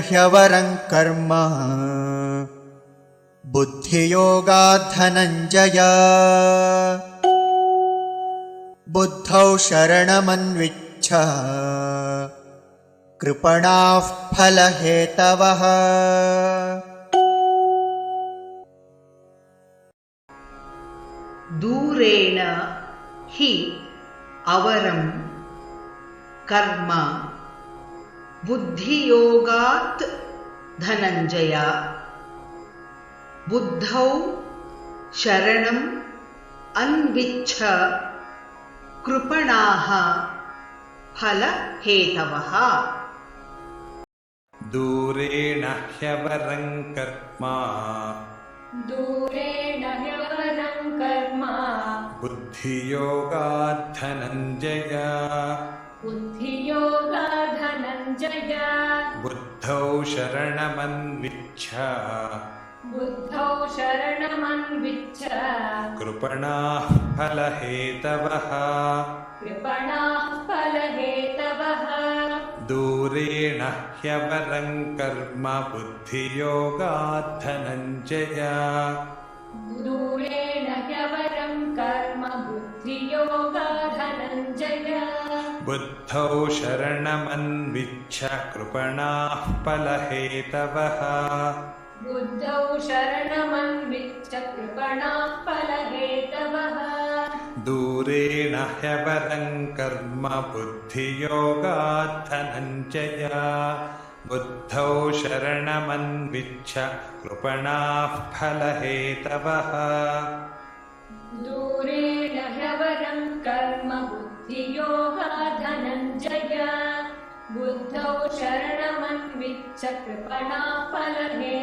ह्यवरं कर्म बुद्धियोगात् धनञ्जय बुद्धौ शरणमन्विच्छ कृपणाः फलहेतवः। दूरेण हि अवरं कर्म बुद्धियोगात् धनञ्जय बुद्धौ शरणम् अन्विच्छ कृपणाः फलहेतवः। दूरेण ह्यवरं कर्म बुद्धियोगात् धनञ्जय बुद्धौ शरणमन्विच्छ कृपणाः फलहेतवः। दूरेण ह्यवरं कर्म बुद्धियोगात् धनञ्जय बुद्धौ शरणमन्विच्छ कृपणाः फलहेतवः। दूरेण ह्यवरं कर्म बुद्धियोगात् धनञ्जय बुद्धौ शरणमन्विच्छ कृपणाः फलहेतवः। दूरेण ह्यवरं कर्म बुद्धियोगात् धनञ्जय बुद्धौ शरणमन्विच्छ कृपणाः फलहेतवः।